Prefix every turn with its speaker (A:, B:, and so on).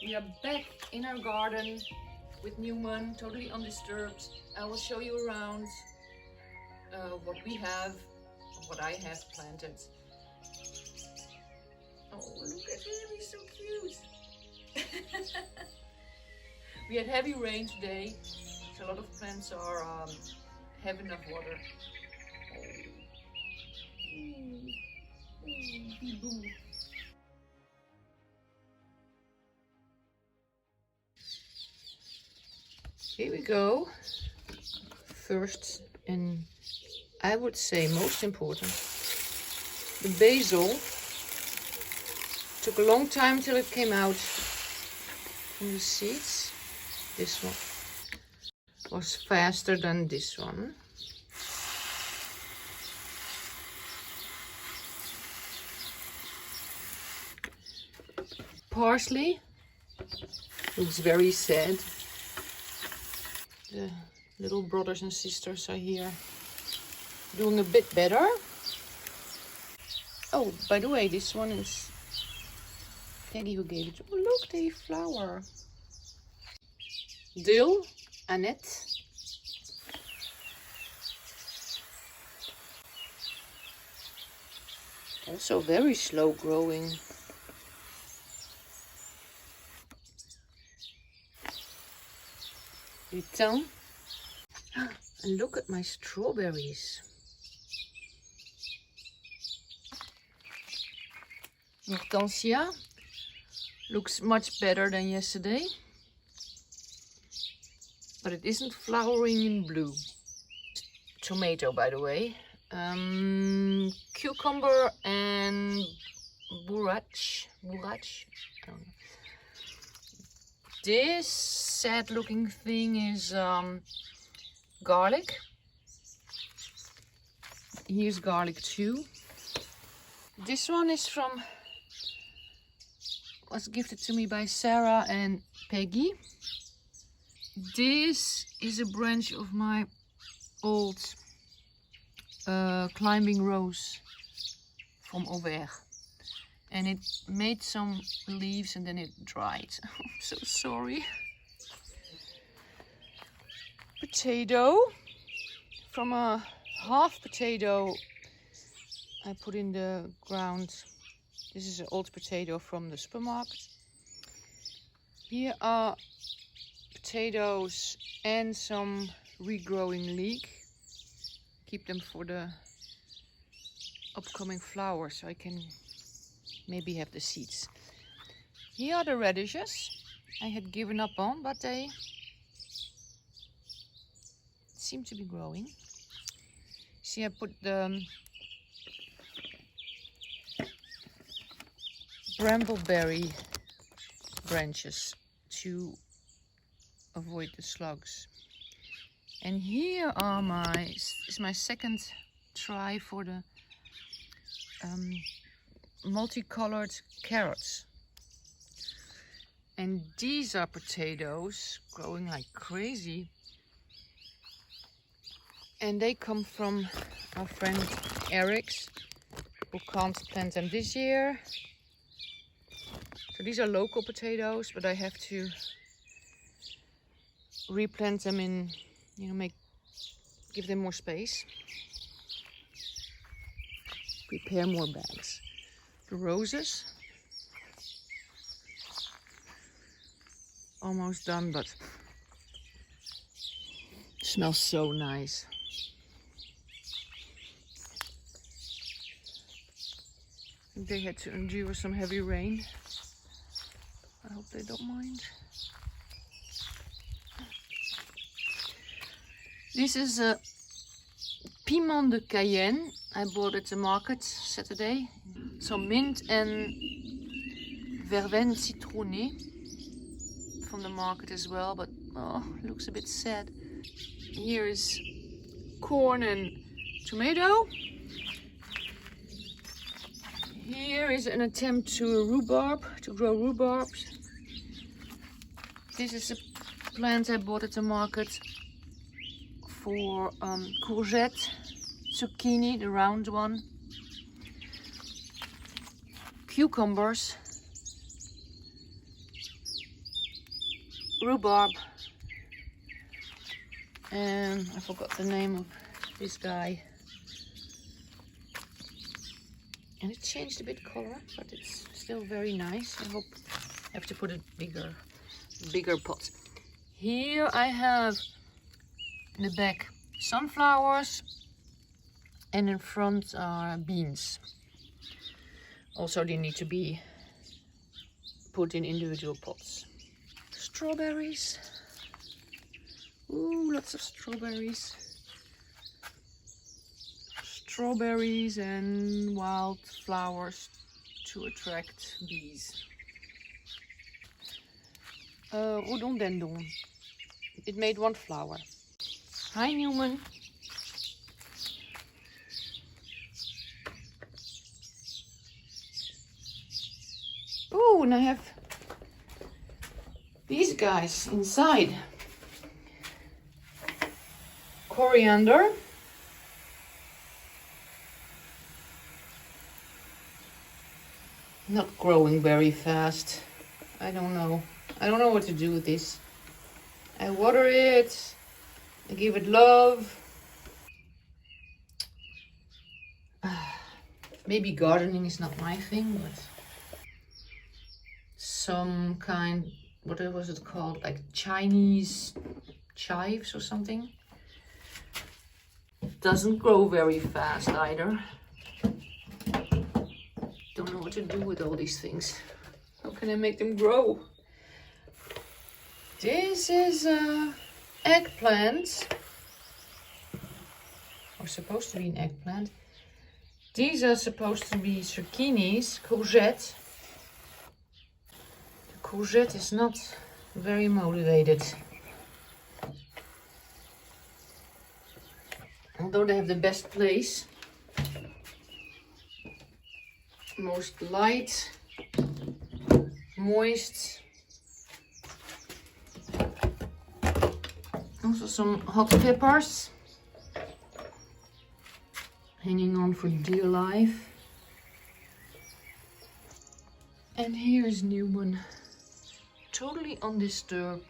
A: We are back in our garden with Newman, totally undisturbed. I will show you around what we have, what I have planted. Oh, look at him, he's so cute. We had heavy rain today, so a lot of plants are have enough water. Here we go. First, and I would say most important, the basil. Took a long time till it came out from the seeds. This one was faster than this one. Parsley looks very sad. The little brothers and sisters are here doing a bit better. Oh, by the way, this one is Peggy who gave it. Oh, look, they flower. Dill, Annette. Also very slow growing. Lutin. And look at my strawberries. Hortensia looks much better than yesterday, but it isn't flowering in blue. Tomato, by the way. Cucumber and bourrache. I don't know. This sad looking thing is garlic. Here's garlic too. This one is was gifted to me by Sarah and Peggy. This is a branch of my old climbing rose from Auvers. And it made some leaves and then it dried. I'm so sorry. Potato. From a half potato I put in the ground. This is an old potato from the supermarket. Here are potatoes and some regrowing leek. Keep them for the upcoming flowers so I can maybe have the seeds. Here are the radishes I had given up on, but they seem to be growing. See, I put the brambleberry branches to avoid the slugs. And here are is my second try for the multicolored carrots. And these are potatoes growing like crazy. And they come from our friend Eric's, who can't plant them this year. So these are local potatoes, but I have to replant them in, give them more space. Prepare more bags. The roses, almost done, but it smells so nice. They had to endure some heavy rain. I hope they don't mind. This is a piment de Cayenne. I bought at the market Saturday. Some mint and verveine citronnée from the market as well, but oh, looks a bit sad. Here is corn and tomato. Here is an attempt to grow rhubarb. This is a plant I bought at the market for courgette, zucchini, the round one, cucumbers, rhubarb. And I forgot the name of this guy. And it changed a bit color, but it's still very nice. I hope I have to put a bigger pot. Here I have in the back sunflowers, and in front are beans. Also, they need to be put in individual pots. Strawberries. Ooh, lots of strawberries. Strawberries and wild flowers to attract bees. Rhododendron. It made one flower. Hi, Newman. Oh, and I have these guys inside. Coriander. Not growing very fast. I don't know. I don't know what to do with this. I water it. I give it love. Maybe gardening is not my thing, but some kind, what was it called? Like Chinese chives or something. It doesn't grow very fast either. Don't know what to do with all these things. How can I make them grow? This is eggplant. Or supposed to be an eggplant. These are supposed to be zucchinis, courgette. The courgette is not very motivated. Although they have the best place. Most light, moist. Also some hot peppers hanging on for dear life. And here's Newman, totally undisturbed.